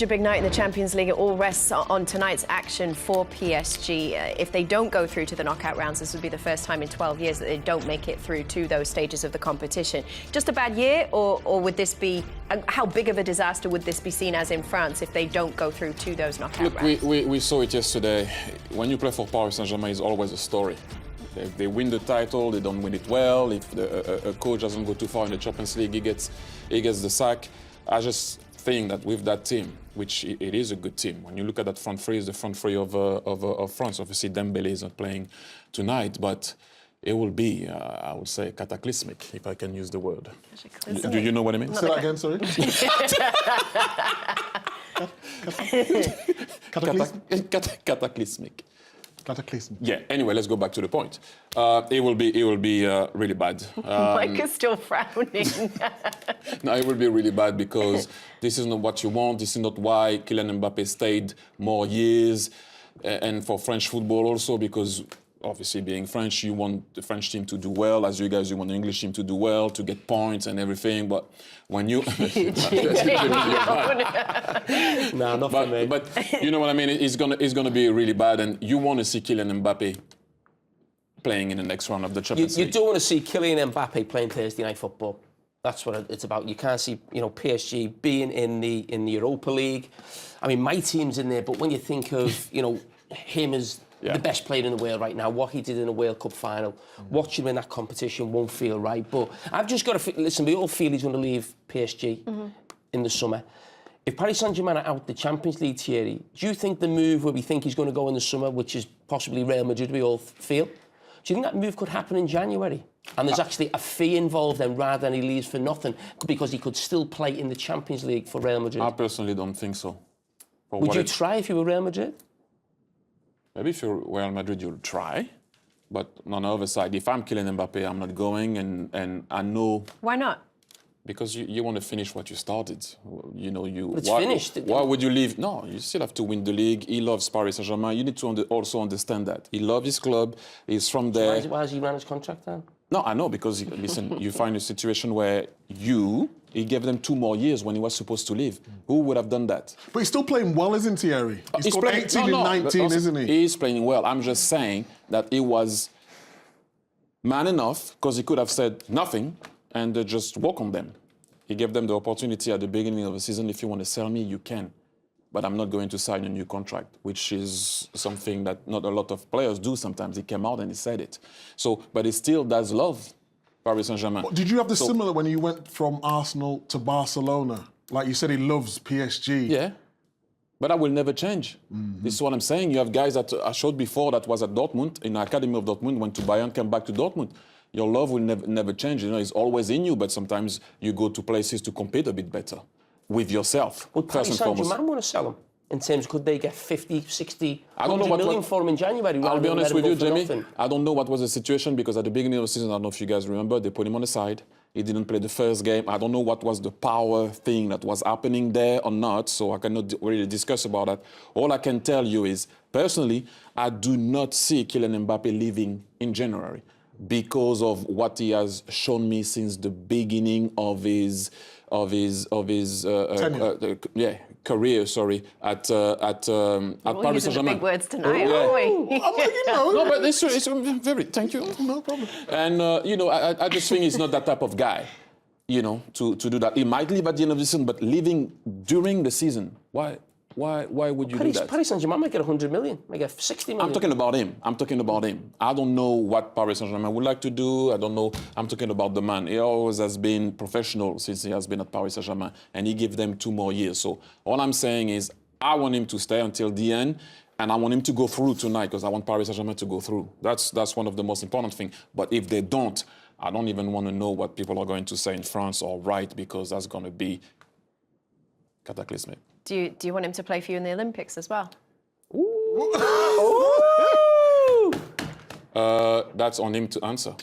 A big night in the Champions League. It all rests on tonight's action for PSG. If they don't go through to the knockout rounds, this would be the first time in 12 years that they don't make it through to those stages of the competition. Just a bad year, or would this be, how big of a disaster would this be seen as in France if they don't go through to those knockout rounds? We saw it yesterday. When you play for Paris Saint-Germain, it's always a story. If they win the title, they don't win it well. If a coach doesn't go too far in the Champions League, he gets the sack. I just think that with that team, which it is a good team, when you look at that front three, it's the front three of France. Obviously, Dembélé is not playing tonight, but it will be, I would say, cataclysmic, if I can use the word. Do you know what I mean? Say that again, sorry. Cataclysmic. Cataclysmic. Yeah. Anyway, let's go back to the point. It will be really bad. Mike is still frowning. No, it will be really bad because this is not what you want. This is not why Kylian Mbappé stayed more years, and for French football also, because obviously being French, you want the French team to do well. As you guys, you want the English team to do well, to get points and everything. But when you... No, not for me. But you know what I mean? It's gonna be really bad, and you want to see Kylian Mbappé playing in the next round of the Champions League. You don't want to see Kylian Mbappé playing Thursday night football. That's what it's about. You can't see, PSG being in the Europa League. I mean, my team's in there, but when you think of, him as the best player in the world right now, what he did in the World Cup final, watching him in that competition won't feel right. But I've just got to listen. We all feel he's going to leave PSG in the summer. If Paris Saint-Germain are out the Champions League, Thierry, do you think the move where we think he's going to go in the summer, which is possibly Real Madrid, we all feel, do you think that move could happen in January? And there's actually a fee involved then, rather than he leaves for nothing, because he could still play in the Champions League for Real Madrid? I personally don't think so. Would you try if you were Real Madrid? Maybe if you're Real Madrid, you'll try. But on the other side, if I'm Kylian Mbappé, I'm not going, and I know... Why not? Because you want to finish what you started. It's finished. Why would you leave? No, you still have to win the league. He loves Paris Saint-Germain. You need to also understand that. He loves his club. He's from there. Why has he ran his contract then? No, I know, because, listen, you find a situation where he gave them 2 more years when he was supposed to leave. Who would have done that? But he's still playing well, isn't he, Harry? He's scored 18 in 19, isn't he? He's playing well. I'm just saying that he was man enough, because he could have said nothing and just walk on them. He gave them the opportunity at the beginning of the season. If you want to sell me, you can. But I'm not going to sign a new contract, which is something that not a lot of players do sometimes. He came out and he said it. So, but he still does love Paris Saint-Germain. Did you have the similar when you went from Arsenal to Barcelona? Like you said, he loves PSG. Yeah, but that will never change. This is what I'm saying. You have guys that I showed before that was at Dortmund, in the academy of Dortmund, went to Bayern, came back to Dortmund. Your love will never change. It's always in you, but sometimes you go to places to compete a bit better with yourself. Would Paris Saint-Germain want to sell him? In terms, could they get 50, 60, 100 million for him in January? I'll be honest with you, Jamie. I don't know what was the situation, because at the beginning of the season, I don't know if you guys remember, they put him on the side. He didn't play the first game. I don't know what was the power thing that was happening there or not, so I cannot really discuss about that. All I can tell you is, personally, I do not see Kylian Mbappé leaving in January, because of what he has shown me since the beginning of his career. Sorry, at Paris Saint-Germain. Big words tonight, aren't we? No, but it's very. Thank you. No problem. And I just think he's not that type of guy. To do that. He might leave at the end of the season, but leaving during the season, why would you do that? Paris Saint-Germain might get 100 million, might get 60 million. I'm talking about him. I don't know what Paris Saint-Germain would like to do. I don't know. I'm talking about the man. He always has been professional since he has been at Paris Saint-Germain, and he gave them 2 more years. So all I'm saying is I want him to stay until the end, and I want him to go through tonight, because I want Paris Saint-Germain to go through. That's one of the most important things. But if they don't, I don't even want to know what people are going to say in France or write, because that's going to be cataclysmic. Do you want him to play for you in the Olympics as well? That's on him to answer.